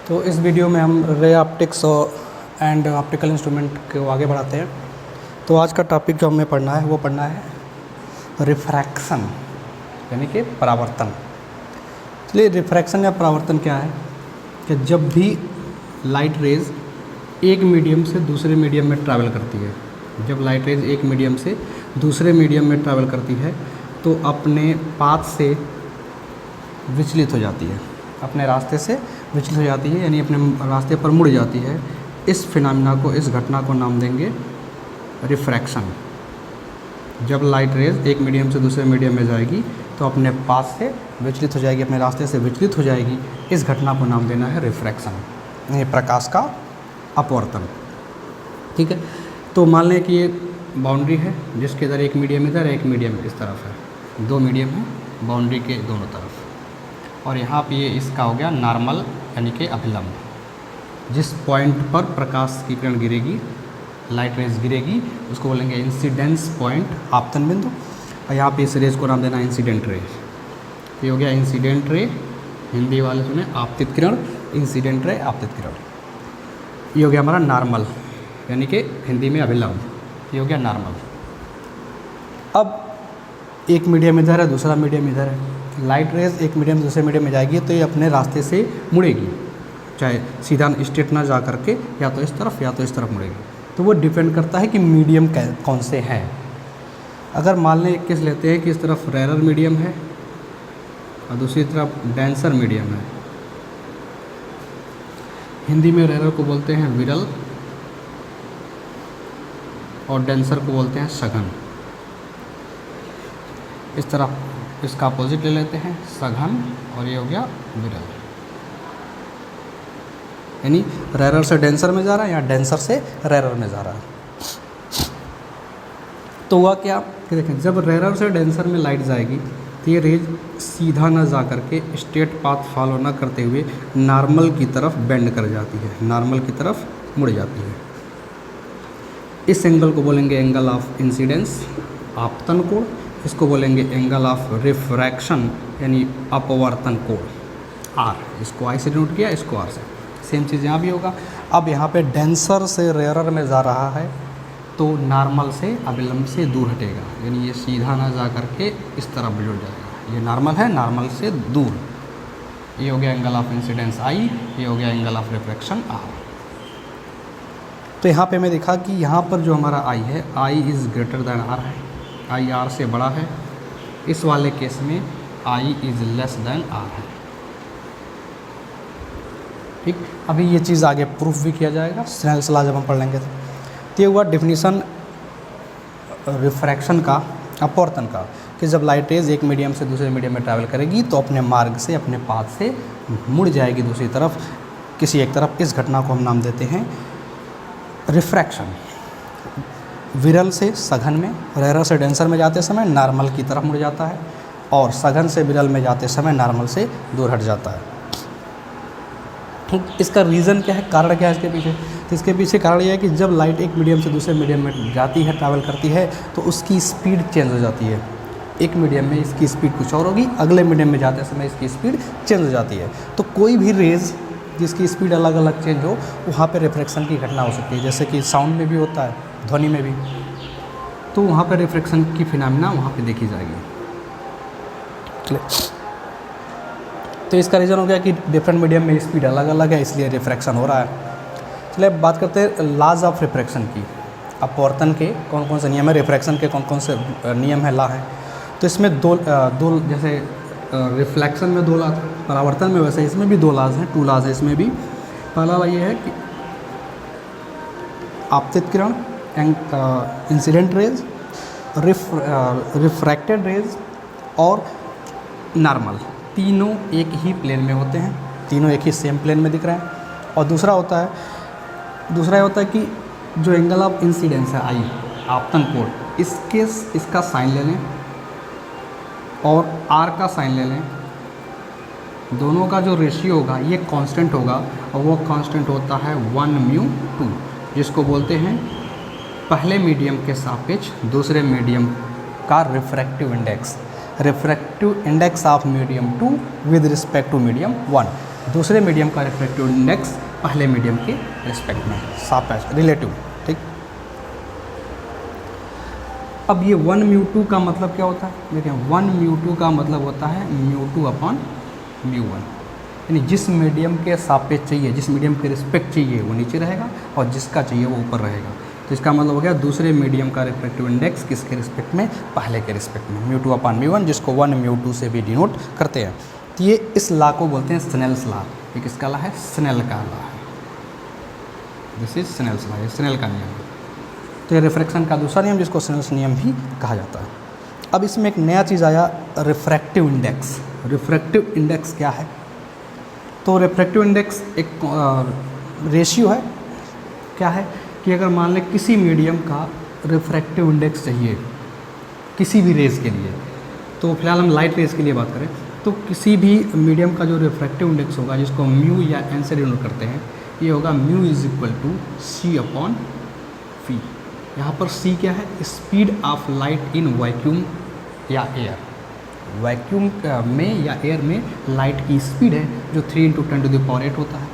तो इस वीडियो में हम ray optics and optical instrument को आगे बढ़ाते हैं। तो आज का टॉपिक जो हमें पढ़ना है वो पढ़ना है रिफ्रैक्शन यानी कि परावर्तन। चलिए, रिफ्रैक्शन या परावर्तन क्या है कि जब भी लाइट रेज एक मीडियम से दूसरे मीडियम में ट्रैवल करती है, जब लाइट रेज एक मीडियम से दूसरे मीडियम में ट्रैवल करती है तो अपने पाथ से विचलित हो जाती है, अपने रास्ते से विचलित हो जाती है, यानी अपने रास्ते पर मुड़ जाती है। इस फिनोमेना को, इस घटना को नाम देंगे रिफ्रैक्शन। जब लाइट रेज एक मीडियम से दूसरे मीडियम में जाएगी तो अपने पाथ से विचलित हो जाएगी, अपने रास्ते से विचलित हो जाएगी। इस घटना को नाम देना है रिफ्रैक्शन, यानी प्रकाश का अपवर्तन। ठीक है, तो मान लें कि ये बाउंड्री है जिसके इधर एक मीडियम इधर, एक मीडियम इस तरफ है, दो मीडियम है बाउंड्री के दोनों तरफ। और यहाँ पे ये इसका हो गया नॉर्मल यानी कि अभिलंब। जिस पॉइंट पर प्रकाश की किरण गिरेगी, लाइट रेज गिरेगी, उसको बोलेंगे इंसिडेंस पॉइंट, आपतन बिंदु। और यहाँ पे इस रेज को नाम देना इंसिडेंट रे। ये हो गया इंसिडेंट रे, हिंदी वाले सुने आपतित किरण, इंसिडेंट रे आपतित किरण। ये हो गया हमारा नॉर्मल यानी कि हिंदी में अभिलंब। ये हो गया नॉर्मल। अब एक मीडियम इधर है, दूसरा मीडियम इधर है। लाइट रेज एक मीडियम से दूसरे मीडियम में जाएगी तो ये अपने रास्ते से मुड़ेगी, चाहे सीधा स्ट्रेट ना जा करके या तो इस तरफ या तो इस तरफ मुड़ेगी। तो वो डिपेंड करता है कि मीडियम कौन से हैं। अगर मान लें किस लेते हैं कि इस तरफ रेरर मीडियम है और दूसरी तरफ डेंसर मीडियम है। हिंदी में रेरर को बोलते हैं विरल और डेंसर को बोलते हैं सघन। इस तरफ इसका अपोजिट ले लेते हैं सघन, और ये हो गया विरल। यानी रेरर से डेंसर में जा रहा है या डेंसर से रेरर में जा रहा है। तो हुआ क्या कि देखें, जब रेरर से डेंसर में लाइट जाएगी तो ये रेज सीधा ना जा करके, स्ट्रेट पाथ फॉलो ना करते हुए नॉर्मल की तरफ बेंड कर जाती है, नॉर्मल की तरफ मुड़ जाती है। इस एंगल को बोलेंगे एंगल ऑफ इंसिडेंस, आपतन कोण। इसको बोलेंगे एंगल ऑफ रिफ्रैक्शन यानी अपवर्तन कोण, आर। इसको आई से डिनोट किया, इसको आर से। सेम चीज़ यहाँ भी होगा। अब यहाँ पे डेंसर से रेरर में जा रहा है तो नॉर्मल से अभिलंब से दूर हटेगा, यानी ये सीधा ना जा करके इस तरफ जुड़ जाएगा। ये नॉर्मल है, नॉर्मल से दूर। ये हो गया एंगल ऑफ इंसिडेंस आई, ये हो गया एंगल ऑफ रिफ्रैक्शन आर। तो यहाँ पे मैं देखा कि यहाँ पर जो हमारा आई है, आई इज़ ग्रेटर दैन आर है, आई आर से बड़ा है। इस वाले केस में I is less than are है। ठीक, अभी ये चीज़ आगे प्रूफ भी किया जाएगा, स्नेल्स लॉ जब हम पढ़ लेंगे तो ये हुआ डेफिनेशन रिफ्रैक्शन का, अपवर्तन का, कि जब लाइट रेज एक मीडियम से दूसरे मीडियम में ट्रैवल करेगी तो अपने मार्ग से, अपने पाथ से मुड़ जाएगी दूसरी तरफ, किसी एक तरफ। इस घटना को हम नाम देते हैं रिफ्रैक्शन। विरल से सघन में, रेरर से डेंसर में जाते समय नॉर्मल की तरफ मुड़ जाता है, और सघन से विरल में जाते समय नॉर्मल से दूर हट जाता है। इसका रीज़न क्या है, कारण क्या है इसके पीछे? तो इसके पीछे कारण यह है कि जब लाइट एक मीडियम से दूसरे मीडियम में जाती है, ट्रैवल करती है, तो उसकी स्पीड चेंज हो जाती है। एक मीडियम में इसकी स्पीड कुछ और होगी, अगले मीडियम में जाते समय इसकी स्पीड चेंज हो जाती है। तो कोई भी रेज जिसकी स्पीड अलग अलग चेंज हो, वहाँ पे रिफ्रैक्शन की घटना हो सकती है। जैसे कि साउंड में भी होता है, ध्वनि में भी, तो वहाँ पर रिफ्रैक्शन की फिनोमेना वहाँ पे देखी जाएगी। तो इसका रीज़न हो गया कि डिफरेंट मीडियम में स्पीड अलग अलग है, इसलिए रिफ्रैक्शन हो रहा है। चलिए अब बात करते हैं लॉज ऑफ रिफ्रैक्शन की। अपवर्तन के कौन कौन से नियम है, रिफ्रैक्शन के कौन कौन से नियम है, लॉ है। तो इसमें दो जैसे रिफ्लेक्शन में दो लॉ, परावर्तन में वैसे इसमें भी दो लॉज हैं, टू लॉज है इसमें भी। पहला लॉ ये है कि आपतित किरण, इंसिडेंट रेज, रिफ्रैक्टेड रेज और नॉर्मल, तीनों एक ही प्लेन में होते हैं, तीनों एक ही सेम प्लेन में दिख रहे हैं। और दूसरा ये होता है कि जो एंगल ऑफ इंसिडेंस है आई, आपतन कोण, इसका साइन ले लें और आर का साइन ले लें। दोनों का जो रेशियो होगा ये कांस्टेंट होगा, और वो कांस्टेंट होता है 1μ2, जिसको बोलते हैं पहले मीडियम के सापेक्ष दूसरे मीडियम का refractive index, refractive index of medium 2 with respect to medium 1। दूसरे मीडियम का रिफ्रैक्टिव इंडेक्स पहले मीडियम के रिस्पेक्ट में, सापेक्ष, रिलेटिव। ठीक, अब ये 1 μ2 का मतलब क्या होता है? देखिए 1 μ2 का मतलब होता है μ2 अपॉन μ1, यानी जिस मीडियम के सापेक्ष चाहिए, जिस मीडियम के रिस्पेक्ट चाहिए वो नीचे रहेगा और जिसका चाहिए वो ऊपर रहेगा। तो इसका मतलब हो गया दूसरे मीडियम का रिफ्रैक्टिव इंडेक्स किसके रिस्पेक्ट में? पहले के रिस्पेक्ट में, μ2 अपॉन μ1, जिसको 1 μ2 से भी डिनोट करते हैं। तो ये इस लॉ को बोलते हैं स्नेल्स लॉ। ये किसका लॉ है? स्नेल का लॉ है। दिस इज स्नेल्स लॉ, ये स्नेल का नियम है। तो ये रिफ्रैक्शन का दूसरा नियम जिसको स्नेल्स नियम भी कहा जाता है। अब इसमें एक नया चीज़ आया, रिफ्रैक्टिव इंडेक्स। रिफ्रैक्टिव इंडेक्स क्या है? तो रिफ्रैक्टिव इंडेक्स एक रेशियो है। क्या है कि अगर मान लें किसी मीडियम का रिफ्रैक्टिव इंडेक्स चाहिए किसी भी रेज के लिए, तो फिलहाल हम लाइट रेज के लिए बात करें, तो किसी भी मीडियम का जो रिफ्रैक्टिव इंडेक्स होगा, जिसको म्यू या एन से डिनोट करते हैं, ये होगा mu is equal to C upon V. यहाँ पर सी क्या है? Speed of light in vacuum या एयर। वैक्यूम में या एयर में लाइट की स्पीड है जो 3 × 10⁸ होता है।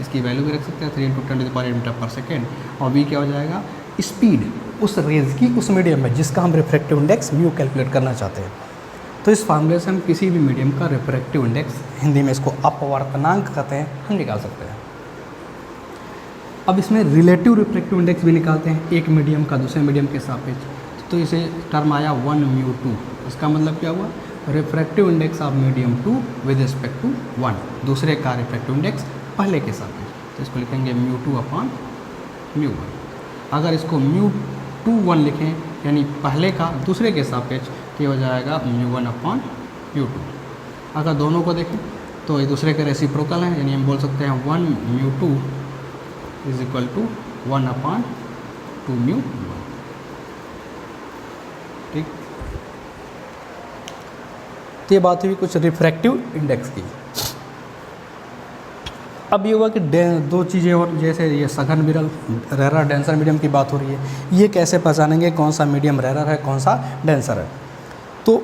इसकी वैल्यू भी रख सकते हैं 3 × 10⁸ मीटर पर सेकेंड। और वी क्या हो जाएगा? स्पीड उस रेज की उस मीडियम में जिसका हम रिफ्रैक्टिव इंडेक्स म्यू कैलकुलेट करना चाहते हैं। तो इस फार्मूले से हम किसी भी मीडियम का रिफ्रैक्टिव इंडेक्स, हिंदी में इसको अपवर्तनांक कहते हैं, हम निकाल सकते हैं। अब इसमें रिलेटिव रिफ्रैक्टिव इंडेक्स भी निकालते हैं एक मीडियम का दूसरे मीडियम के सापेक्ष। तो इसे टर्म आया 1 μ2। इसका मतलब क्या हुआ? Refractive index of medium 2 with respect to 1, दूसरे का रिफ्रैक्टिव इंडेक्स पहले के सापेक्ष। तो इसको लिखेंगे μ2 अपॉन μ1। अगर इसको μ2 1 लिखें, यानी पहले का दूसरे के सापेक्ष, तो हो जाएगा μ1 अपॉन μ2। अगर दोनों को देखें तो एक दूसरे के रेसिप्रोकल हैं, यानी हम बोल सकते हैं 1 μ2 इज इक्वल टू 1 अपॉन 2 μ1। ठीक, तो ये बात हुई कुछ रिफ्रैक्टिव इंडेक्स की। अब ये हुआ कि दो चीज़ें और, जैसे ये सघन विरल, रेरर डेंसर मीडियम की बात हो रही है। ये कैसे पहचानेंगे कौन सा मीडियम रेरर है कौन सा डेंसर है? तो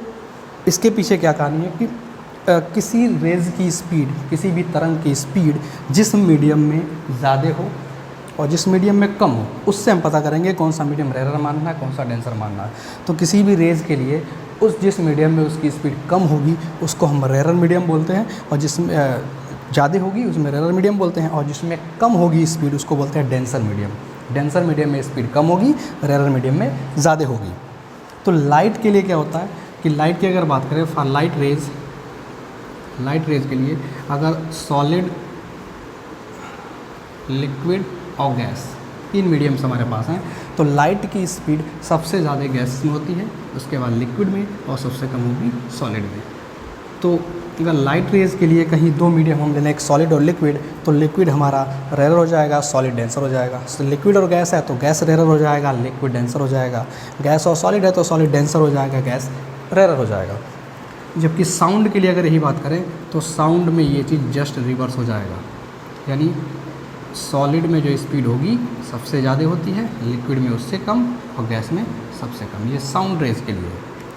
इसके पीछे क्या कहानी है कि किसी रेज की स्पीड, किसी भी तरंग की स्पीड जिस मीडियम में ज़्यादा हो और जिस मीडियम में कम हो, उससे हम पता करेंगे कौन सा मीडियम रेरर मानना है कौन सा डेंसर मानना है। तो किसी भी रेज के लिए जिस मीडियम में उसकी स्पीड कम होगी उसको हम रेरर मीडियम बोलते हैं, और जिसमें ज़्यादा होगी उसमें रेरर मीडियम बोलते हैं, और जिसमें कम होगी स्पीड उसको बोलते हैं डेंसर मीडियम। डेंसर मीडियम में स्पीड कम होगी, रेरर मीडियम में ज़्यादा होगी। तो लाइट के लिए क्या होता है कि लाइट की अगर बात करें, फॉर लाइट रेज के लिए अगर सॉलिड, लिक्विड और गैस, 3 मीडियम्स हमारे पास हैं, तो लाइट की स्पीड सबसे ज़्यादा गैस में होती है, उसके बाद लिक्विड में, और सबसे कम होगी सॉलिड में। तो अगर लाइट रेज के लिए कहीं 2 मीडियम हम ले लें, एक सॉलिड और लिक्विड, तो लिक्विड हमारा रेरर हो जाएगा, सॉलिड डेंसर हो जाएगा। तो लिक्विड और गैस है तो गैस रेरर हो जाएगा, लिक्विड डेंसर हो जाएगा। गैस और सॉलिड है तो सॉलिड डेंसर हो जाएगा, गैस रेरर हो जाएगा। जबकि साउंड के लिए अगर यही बात करें तो साउंड में ये चीज़ जस्ट रिवर्स हो जाएगा, यानी सॉलिड में जो स्पीड होगी सबसे ज़्यादा होती है, लिक्विड में उससे कम, और गैस में सबसे कम। ये साउंड रेज के लिए।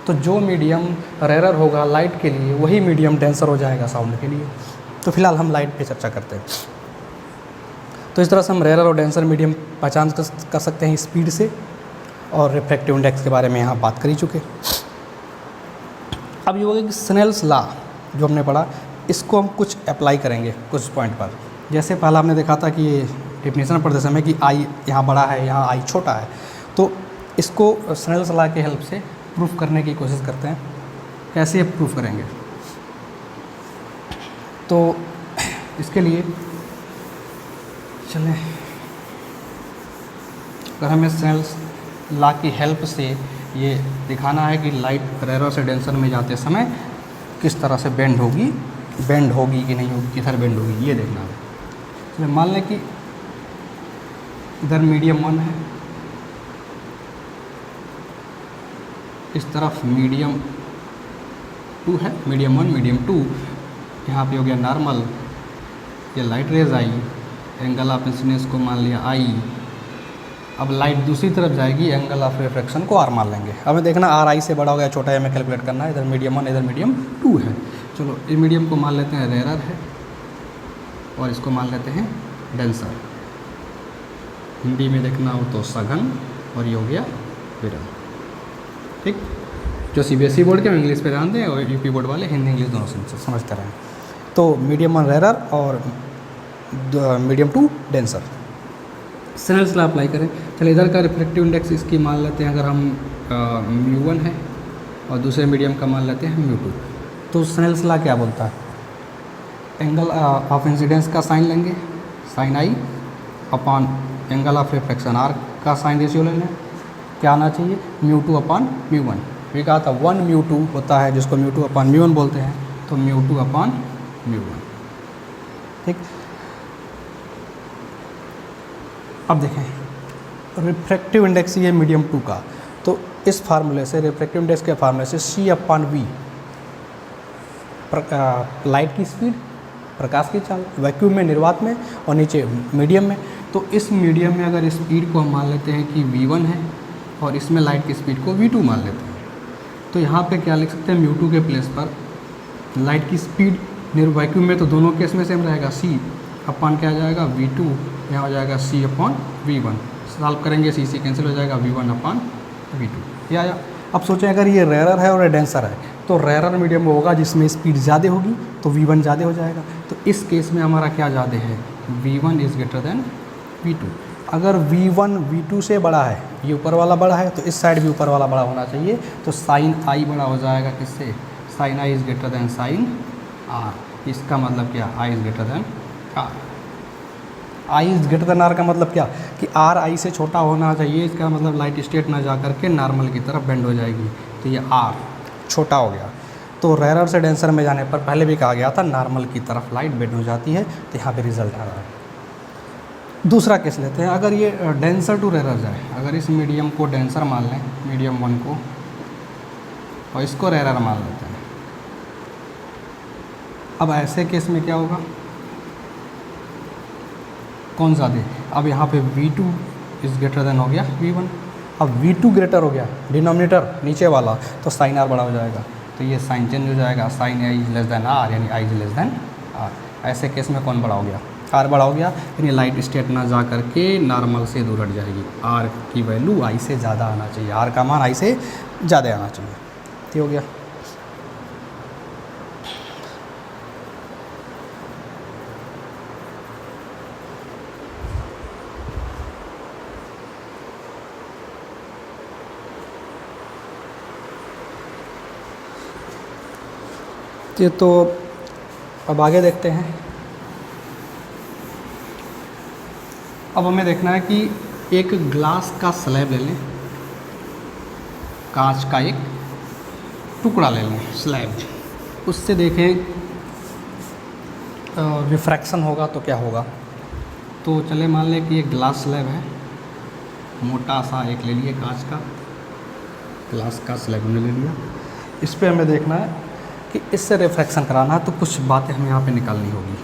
तो जो मीडियम रेरर होगा लाइट के लिए, वही मीडियम डेंसर हो जाएगा साउंड के लिए। तो फिलहाल हम लाइट पे चर्चा करते हैं। तो इस तरह से हम रेरर और डेंसर मीडियम पहचान कर सकते हैं स्पीड से, और रिफ्रैक्टिव इंडेक्स के बारे में यहाँ बात कर ही चुके। अब ये होगा कि स्नेल्स लॉ जो हमने पढ़ा, इसको हम कुछ अप्लाई करेंगे कुछ पॉइंट पर। जैसे पहला हमने देखा था कि ये डेफिनेशन पढ़ते समय कि आई यहाँ बड़ा है, यहाँ आई छोटा है, तो इसको स्नेल्स लॉ के हेल्प से प्रूफ करने की कोशिश करते हैं। कैसे प्रूफ करेंगे? तो इसके लिए चलें, अगर हमें स्नेल्स लॉ की हेल्प से ये दिखाना है कि लाइट रेरर से डेंसर में जाते समय किस तरह से बेंड होगी कि नहीं होगी, किधर बेंड होगी, ये देखना है। चलिए मान लें कि इधर मीडियम 1 है, इस तरफ मीडियम 2 है, मीडियम 1 मीडियम 2, यहाँ पे हो गया नॉर्मल, ये light rays I, angle of incidence को मान लिया आई। अब लाइट दूसरी तरफ जाएगी, एंगल ऑफ रिफ्रैक्शन को आर मान लेंगे। अब हमें देखना आर आई से बड़ा हो गया छोटा है, हमें कैलकुलेट करना है। इधर मीडियम 1 इधर मीडियम 2 है। चलो ये मीडियम को मान लेते हैं रेरर है, और इसको मान लेते हैं डेंसर। हिंदी में देखना हो तो सघन, और ये हो गया विरल। ठीक, जो सीबीएसई बोर्ड के इंग्लिश पे ध्यान दें, और यूपी बोर्ड वाले हिंदी इंग्लिश दोनों समझते रहें। तो मीडियम वन रेरर और medium two denser. Snell's law apply करें। चलिए इधर का रिफ्रैक्टिव इंडेक्स इसकी मान लेते हैं, अगर हम μ1 है और दूसरे मीडियम का मान लेते हैं μ2। तो स्नेल्स लॉ क्या बोलता है? एंगल ऑफ इंसिडेंस का साइन लेंगे, sine I upon angle of refraction R का साइन रेशियो ले लें। क्या आना चाहिए? μ2 अपॉन μ1। ये कहा था 1 μ2 होता है, जिसको μ2 अपॉन μ1 बोलते हैं, तो μ2 अपॉन μ1। ठीक, अब देखें रिफ्रैक्टिव इंडेक्स ये मीडियम 2 का, तो इस फार्मूले से, रिफ्रैक्टिव इंडेक्स के फार्मूले से c अपॉन v लाइट की स्पीड, प्रकाश की चाल, वैक्यूम में, निर्वात में, और नीचे मीडियम में। तो इस मीडियम में अगर स्पीड को हम मान लेते हैं कि v1 है और इसमें लाइट की स्पीड को v2 मान लेते हैं, तो यहाँ पे क्या लिख सकते हैं? μ2 के प्लेस पर लाइट की स्पीड वैक्यूम में तो दोनों केस में सेम रहेगा, c अपॉन क्या आ जाएगा? v2, यहाँ हो जाएगा c अपॉन v1। सॉल्व करेंगे c कैंसिल हो जाएगा, v1 अपॉन v2 ये आया। अब सोचें अगर ये रेरर है और डेंसर है, तो रेरर मीडियम होगा जिसमें स्पीड ज़्यादा होगी, तो v1 ज़्यादा हो जाएगा। तो इस केस में हमारा क्या ज़्यादा है? v1 is greater then v2। अगर v1 v2 से बड़ा है, ये ऊपर वाला बड़ा है, तो इस साइड भी ऊपर वाला बड़ा होना चाहिए, तो साइन आई बड़ा हो जाएगा किससे? Sine I is greater than sine R. इसका मतलब क्या? I is greater than R. I is greater than R का मतलब क्या? कि आर आई से छोटा होना चाहिए। इसका मतलब लाइट स्टेट ना जा करके नॉर्मल की तरफ बेंड हो जाएगी, तो ये आर छोटा हो गया। तो रेरर से डेंसर में जाने पर पहले भी कहा गया था नॉर्मल की तरफ लाइट बेंड हो जाती है, तो यहाँ पे रिजल्ट आ रहा है। दूसरा केस लेते हैं, अगर ये डेंसर टू रेरर जाए, अगर इस मीडियम को डेंसर मान लें, मीडियम 1 को, और इसको रेरर मान लेते हैं। अब ऐसे केस में क्या होगा? कौन सा दे? अब यहाँ पे v2 इज़ ग्रेटर देन हो गया v1। अब v2 ग्रेटर हो गया, डिनोमिनेटर नीचे वाला, तो साइन आर बड़ा हो जाएगा, तो ये साइन चेंज हो जाएगा, sine I less than R, यानी आई लेस देन आर। ऐसे केस में कौन बड़ा हो गया? आर बड़ा हो गया, यानी लाइट स्टेट ना जा करके नॉर्मल से दूर हट जाएगी। आर की वैल्यू आई से ज़्यादा आना चाहिए, आर का मान आई से ज़्यादा आना चाहिए। ये हो गया। ये तो अब आगे देखते हैं। अब हमें देखना है कि एक ग्लास का स्लैब ले लें, कांच का एक टुकड़ा ले लें, स्लैब, उससे देखें रिफ्रैक्शन होगा तो क्या होगा। तो चले मान लें कि एक ग्लास स्लैब है, मोटा सा एक ले लिए कांच का, ग्लास का स्लैब हमने ले लिया। इस पर हमें देखना है कि इससे रिफ्रैक्शन कराना है, तो कुछ बातें हमें यहाँ पे निकालनी होगी।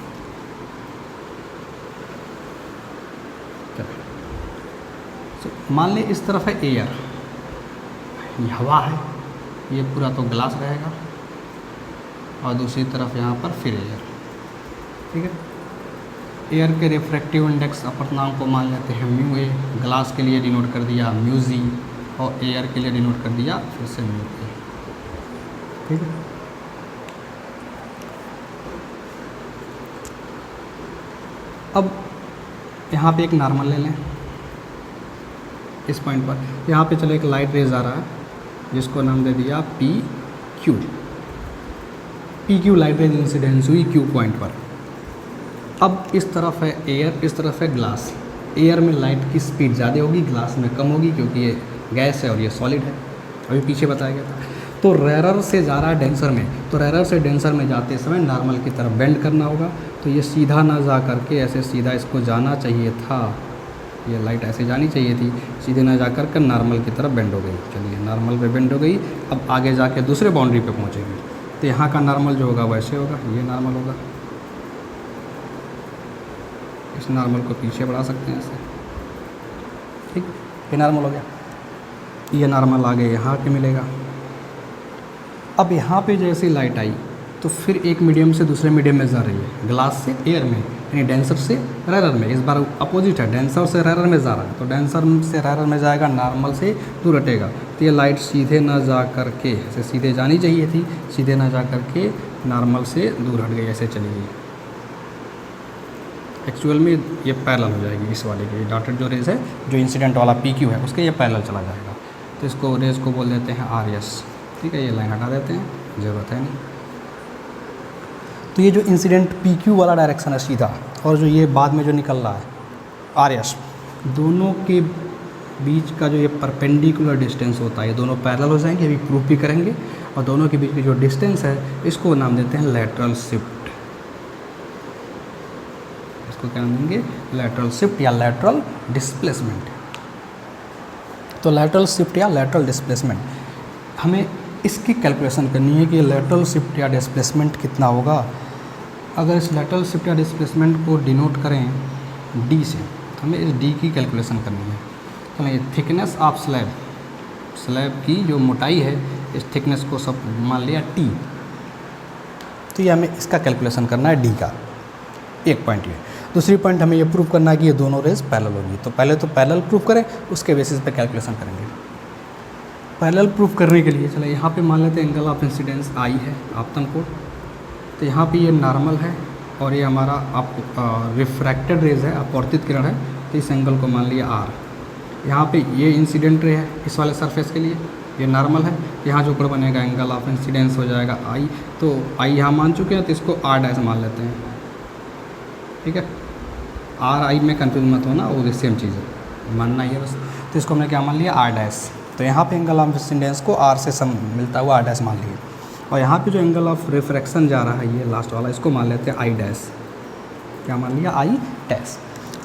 मान लें इस तरफ है एयर, ये हवा है, ये पूरा तो ग्लास रहेगा, और दूसरी तरफ यहाँ पर फिर एयर। ठीक है, एयर के रिफ्रैक्टिव इंडेक्स अपर्तनांक को मान लेते हैं म्यू ए, ग्लास के लिए डिनोट कर दिया म्यू जी, और एयर के लिए डिनोट कर दिया फिर से म्यू ए। ठीक है, अब यहाँ पे एक नॉर्मल ले लें, इस पॉइंट पर यहाँ पे चलो एक लाइट रेज आ रहा है, जिसको नाम दे दिया P Q light rays incidence हुई क्यू पॉइंट पर। अब इस तरफ है एयर, इस तरफ है ग्लास। एयर में लाइट की स्पीड ज़्यादा होगी, ग्लास में कम होगी, क्योंकि ये गैस है और ये सॉलिड है, अभी पीछे बताया गया था। तो रेरर से जा रहा है डेंसर में, तो रेरर से डेंसर में जाते समय नॉर्मल की तरफ बेंड करना होगा, तो ये सीधा ना जा करके ऐसे सीधा इसको जाना चाहिए था, ये लाइट ऐसे जानी चाहिए थी, सीधे ना जा कर नॉर्मल की तरफ बेंड हो गई। चलिए नॉर्मल पे बेंड हो गई, अब आगे जाके दूसरे बाउंड्री पे पहुंचेगी, तो यहाँ का नॉर्मल जो होगा वैसे होगा, ये नॉर्मल होगा, इस नॉर्मल को पीछे बढ़ा सकते हैं ऐसे। ठीक, ये नॉर्मल हो गया, ये नॉर्मल आगे यहाँ पे मिलेगा। अब यहाँ पे जैसी लाइट आई, तो फिर एक मीडियम से दूसरे मीडियम में जा रही है, ग्लास से एयर में, यानी डेंसर से रेरर में। इस बार अपोजिट है, डेंसर से रेरर में जा रहा है, तो डेंसर से रेरर में जाएगा, नॉर्मल से दूर हटेगा। तो ये लाइट सीधे ना जा कर के, ऐसे सीधे जानी चाहिए थी, सीधे ना जा कर के नॉर्मल से दूर हट गई, ऐसे चली गई। एक्चुअल में ये पैरेलल हो जाएगी इस वाले की, डॉटेड जो रेज है, जो इंसिडेंट वाला PQ है, उसके ये पैरेलल चला जाएगा। तो इसको रेज को बोल देते हैं RS। ठीक है, ये लाइन हटा देते हैं, ज़रूरत है नहीं। तो ये जो इंसिडेंट PQ वाला डायरेक्शन है सीधा, और जो ये बाद में जो निकल रहा है RS, दोनों के बीच का जो ये परपेंडिकुलर डिस्टेंस होता है, ये दोनों पैरेलल हो जाएंगे, अभी प्रूफ भी करेंगे। और दोनों के बीच की जो डिस्टेंस है, इसको नाम देते हैं लैटरल शिफ्ट। इसको क्या नाम देंगे? लैटरल शिफ्ट या लैटरल डिस्प्लेसमेंट। तो लैटरल शिफ्ट या लैटरल डिस्प्लेसमेंट, हमें इसकी कैलकुलेशन करनी है कि लैटरल शिफ्ट या डिस्प्लेसमेंट कितना होगा। अगर इस लैटरल शिफ्ट या डिस्प्लेसमेंट को डिनोट करें D से, हमें इस D की कैलकुलेशन करनी है। चलिए, थिकनेस ऑफ स्लैब, स्लैब की जो मोटाई है, इस थिकनेस को सब मान लिया T। तो ये हमें इसका कैलकुलेशन करना है D का, एक पॉइंट ये। दूसरी पॉइंट हमें ये प्रूव करना है कि ये दोनों रेज पैरेलल होगी। तो पहले तो पैरेलल प्रूव करें, उसके बेसिस पे कैलकुलेशन करेंगे। पैरेलल प्रूफ करने के लिए चलिए यहाँ पे मान लेते हैं एंगल ऑफ इंसिडेंस I है, आपतन कोण। तो यहाँ पे ये नॉर्मल है और ये हमारा रिफ्रैक्टेड रेज है, अपवर्तित किरण है। तो इस एंगल को मान लिया R। यहाँ पे ये इंसिडेंट रे है इस वाले सरफेस के लिए, ये नॉर्मल है। यहाँ जो कोण बनेगा एंगल ऑफ इंसिडेंस हो जाएगा I। तो I यहाँ मान चुके हैं, तो इसको R' मान लेते हैं। ठीक है, RI में कन्फ्यूज मत होना, वो सेम चीज़ है, मानना ही है बस। तो इसको हमने क्या मान लिया? R'। तो यहाँ पे एंगल ऑफ इंसिडेंस को R से सम मिलता हुआ R' मान लिए। और यहाँ पे जो एंगल ऑफ रिफ्रैक्शन जा रहा है, ये लास्ट वाला, इसको मान लेते हैं I'। क्या मान लिया? I'।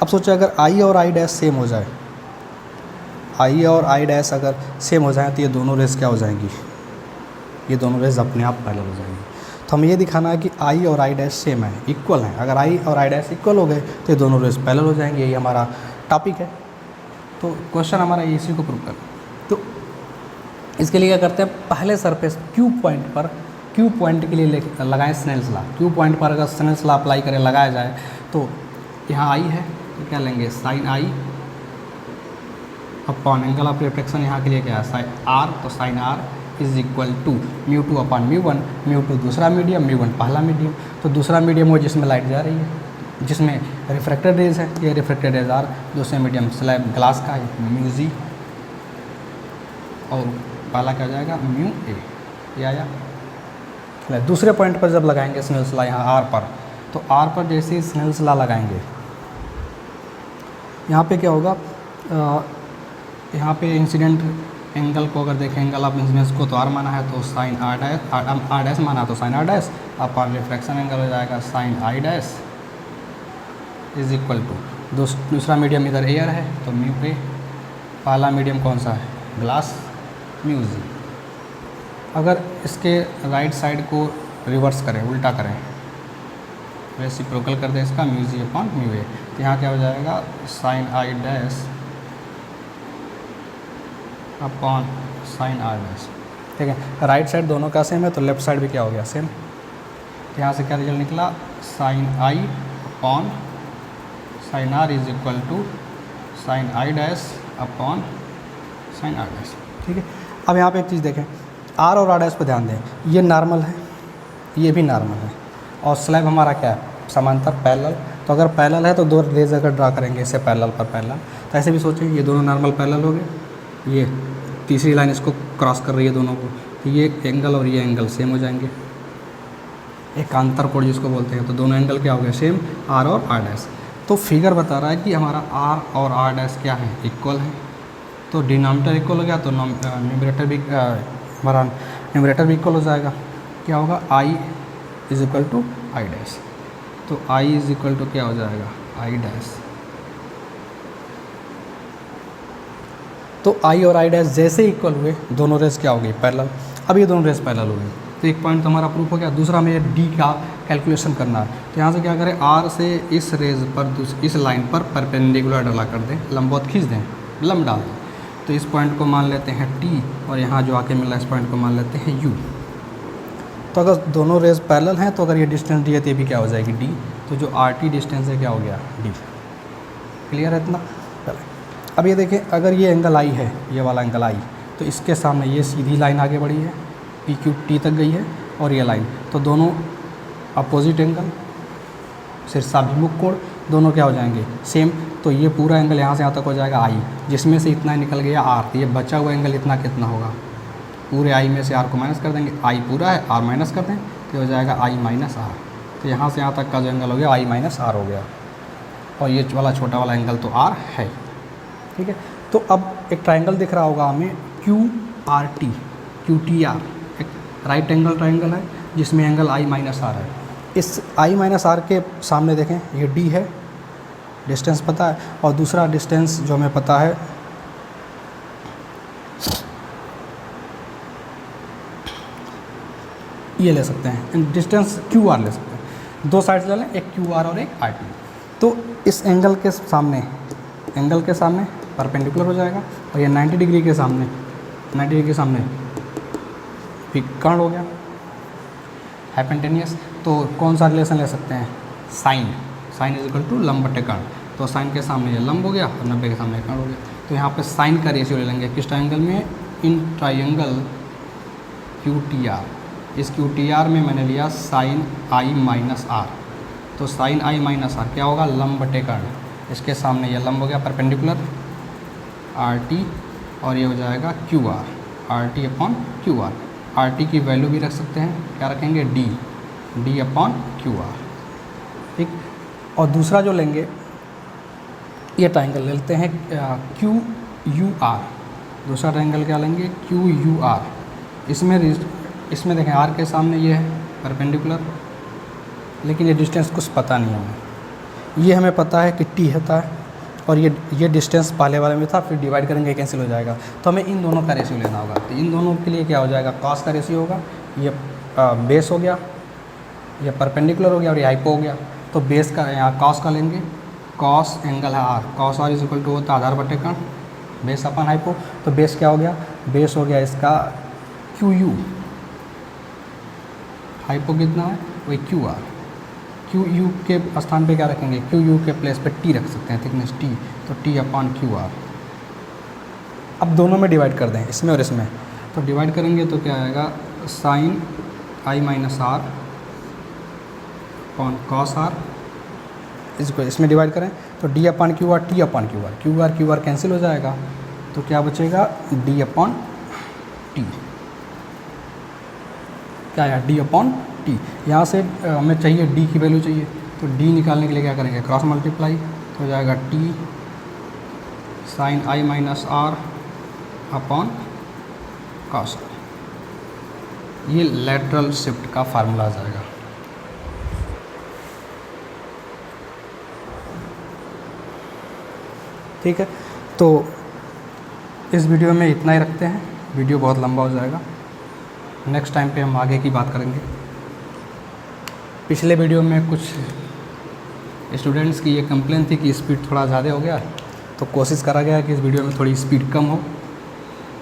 अब सोचो अगर I और I' सेम हो जाए, I और I' अगर सेम हो जाए, तो ये दोनों रेस क्या हो जाएंगी? ये दोनों रेस अपने आप पैरेलल हो जाएंगी। तो हमें ये दिखाना है कि I और I' सेम है, इक्वल हैं। अगर I और I' इक्वल हो गए, तो ये दोनों रेस पैरेलल हो जाएंगे। यही हमारा टॉपिक है। तो क्वेश्चन हमारा इसी को प्रूव कर। तो इसके लिए क्या करते हैं, पहले सरफेस Q पॉइंट पर, Q पॉइंट के लिए लगाएं स्नेल्स लॉ। Q पॉइंट पर अगर स्नेल्स लॉ अप्लाई करें, लगाया जाए, तो यहाँ I है, तो क्या लेंगे? Sine I upon angle of reflection, यहाँ के लिए क्या है? Sine R। तो sine R is equal to μ2 upon μ1। μ2 दूसरा मीडियम, μ1 पहला मीडियम। तो दूसरा मीडियम वो जिसमें लाइट जा रही है, जिसमें रिफ्रैक्टेड रेज है, ये रिफ्रैक्टेड रेज R। दूसरे मीडियम स्लैब ग्लास का है, μg। और पहला क्या हो जाएगा? μA। ये आया। दूसरे पॉइंट पर जब लगाएंगे स्नेल्स लॉ यहाँ R पर, तो R पर जैसे ही स्नेल्स लॉ लगाएंगे, यहाँ पे क्या होगा? यहाँ पे इंसिडेंट एंगल को अगर देखें, एंगल ऑफ इंसिडेंस को तो R माना है, तो साइन R' माना, तो sine R'। Upon refraction angle हो जाएगा sine I' is equal to दूसरा मीडियम इधर एयर है, तो μA। पहला मीडियम कौन सा है? Glass, μg। अगर इसके राइट साइड को रिवर्स करें, उल्टा करें, रेसिप्रोकल कर दें इसका, μg अपॉन μA। तो यहाँ क्या हो जाएगा? Sine I' upon sine R'। ठीक है, राइट साइड दोनों का सेम है, तो लेफ्ट साइड भी क्या हो गया? सेम। यहाँ से क्या रिजल्ट निकला? Sine I upon sine R is equal to sine I' upon sine R'। ठीक है, अब यहाँ पे एक चीज़ देखें, R और R' पर ध्यान दें, ये नॉर्मल है, ये भी नॉर्मल है, और स्लैब हमारा क्या है? समांतर, पैरेलल। तो अगर पैरेलल है, तो दो रेज अगर ड्रा करेंगे इससे पैरेलल पर पैरेलल, तो ऐसे भी सोचें, ये दोनों नॉर्मल पैरेलल हो गए, ये तीसरी लाइन इसको क्रॉस कर रही है दोनों को, तो ये एंगल और ये एंगल सेम हो जाएंगे, एकांतर कोण जिसको बोलते हैं। तो दोनों एंगल क्या हो गए? सेम, R और R'। तो फिगर बता रहा है कि हमारा R और R' क्या है? इक्वल है। तो डिनोमिनेटर इक्वल हो गया, तो न्यूमरेटर भी हमारा न्यूमरेटर भी इक्वल हो जाएगा। क्या होगा? I is equal to I'। तो I इज इक्वल टू क्या हो जाएगा? I'। तो I और I' जैसे इक्वल हुए, दोनों रेस क्या हो गई? पैरेलल। अब ये दोनों रेस पैरेलल हो गई, तो एक पॉइंट तो हमारा प्रूफ हो गया। दूसरा हमें D का कैलकुलेशन करना है। तो यहाँ से क्या करें? R से इस रेज पर, इस लाइन पर परपेंडिकुलर डाला कर दें, लंबवत खींच दें, लंब डाल दें। तो इस पॉइंट को मान लेते हैं T, और यहाँ जो आके मिला इस पॉइंट को मान लेते हैं U। तो अगर दोनों रेज पैरेलल हैं तो अगर ये डिस्टेंस डी है तो ये भी क्या हो जाएगी डी, तो जो आर टी डिस्टेंस है क्या हो गया डी। क्लियर है इतना? अब ये देखिए अगर ये एंगल आई है, ये वाला एंगल आई, तो इसके सामने ये सीधी लाइन आगे बढ़ी है, पी क्यू टी तक गई है, और ये लाइन, तो दोनों अपोजिट एंगल शीर्षाभिमुख कोण दोनों क्या हो जाएंगे सेम। तो ये पूरा एंगल यहाँ से यहाँ तक हो जाएगा आई, जिसमें से इतना निकल गया आर, तो ये बचा हुआ एंगल इतना कितना होगा, पूरे आई में से आर को माइनस कर देंगे, आई पूरा है आर माइनस कर दें तो हो जाएगा आई माइनस आर। तो यहाँ से यहाँ तक का जो एंगल हो गया आई माइनस आर हो गया, और ये वाला छोटा वाला एंगल तो आर है। ठीक है, तो अब एक ट्राइंगल दिख रहा होगा हमें Q R T, Q T R, एक राइट एंगल ट्राइंगल है जिसमें एंगल आई माइनस आर है। इस आई माइनस आर के सामने देखें ये डी है, डिस्टेंस पता है, और दूसरा डिस्टेंस जो हमें पता है ये ले सकते हैं, डिस्टेंस क्यू आर ले सकते हैं, दो साइड ले लें, एक क्यू आर और एक आर टी। तो इस एंगल के सामने परपेंडिकुलर हो जाएगा, और ये 90 डिग्री के सामने कर्ण हो गया हाइपोटेन्यूस। तो कौन सा रिलेशन ले सकते हैं, साइन इज इक्वल टू लंब बटे कर्ण। तो साइन के सामने ये लंब हो गया और 90 के सामने कर्ण हो गया। तो यहाँ पे साइन का रेशियो ले लेंगे किस ट्रायंगल में, in triangle Q T R. इस क्यू टी आर में मैंने लिया साइन आई माइनस आर, तो साइन आई माइनस आर क्या होगा, लंब बटे कर्ण। इसके सामने ये लंब हो गया परपेंडिकुलर आर टी, और ये हो जाएगा Q R T upon Q are. R T की वैल्यू भी रख सकते हैं, क्या रखेंगे डी अपॉन क्यू आर। ठीक, और दूसरा जो लेंगे ये ट्रायंगल ले लेते हैं क्यू यू आर। दूसरा ट्रायंगल क्या लेंगे, क्यू यू आर। इसमें देखें आर के सामने ये है परपेंडिकुलर, लेकिन ये डिस्टेंस कुछ पता नहीं है हमें। ये हमें पता है कि टी होता है, और ये डिस्टेंस पहले वाले में था, फिर डिवाइड करेंगे कैंसिल हो जाएगा। तो हमें इन दोनों का रेशियो लेना होगा। तो इन दोनों के लिए क्या हो जाएगा, कॉस का रेशियो होगा, ये बेस हो गया, ये परपेंडिकुलर हो गया, और ये हाइपो हो गया। तो बेस का यहाँ कॉस का लेंगे, कॉस एंगल है R, cos R is equal to होता है आधार बटे कर्ण, बेस अपन हाइपो। तो बेस क्या हो गया, बेस हो गया इसका क्यू यू, हाइपो कितना है वही क्यू आर। क्यू यू के स्थान पे क्या रखेंगे, क्यू यू के प्लेस पे टी रख सकते हैं, थिकनेस टी, तो टी अपॉन क्यू आर। अब दोनों में डिवाइड कर दें, इसमें और इसमें। तो डिवाइड करेंगे तो क्या आएगा, sine I minus R upon cos R, इसको इसमें डिवाइड करें तो D upon Q R, T upon Q R cancel हो जाएगा। तो क्या बचेगा, डी अपॉन टी, क्या आया डी अपॉन टी। यहाँ से हमें चाहिए डी की वैल्यू चाहिए, तो डी निकालने के लिए क्या करेंगे, क्रॉस मल्टीप्लाई, तो हो जाएगा T sine I minus R upon cos R. ये लेटरल शिफ्ट का फार्मूला आ जाएगा। ठीक है, तो इस वीडियो में इतना ही रखते हैं, वीडियो बहुत लंबा हो जाएगा। नेक्स्ट टाइम पे हम आगे की बात करेंगे। पिछले वीडियो में कुछ स्टूडेंट्स की ये कंप्लेन थी कि स्पीड थोड़ा ज़्यादा हो गया, तो कोशिश करा गया कि इस वीडियो में थोड़ी स्पीड कम हो।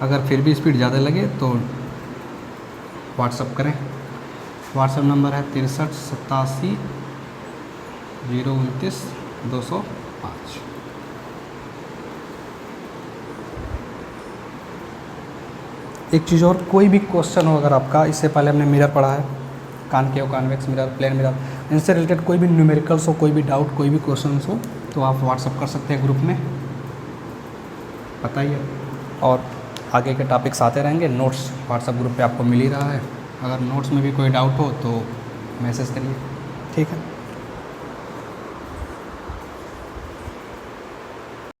अगर फिर भी स्पीड ज़्यादा लगे तो व्हाट्सअप करें। व्हाट्सअप नंबर है 63 87 029 205। एक चीज़ और, कोई भी क्वेश्चन हो अगर आपका, इससे पहले हमने मिरर पढ़ा है, concave convex mirror, plane mirror, इनसे रिलेटेड कोई भी न्यूमेरिकल्स हो, कोई भी डाउट, कोई भी क्वेश्चंस हो, तो आप व्हाट्सअप कर सकते हैं ग्रुप में, बताइए। और आगे के टॉपिक्स आते रहेंगे। नोट्स व्हाट्सअप ग्रुप पे आपको मिल ही रहा है, अगर नोट्स में भी कोई डाउट हो तो मैसेज करिए। ठीक है।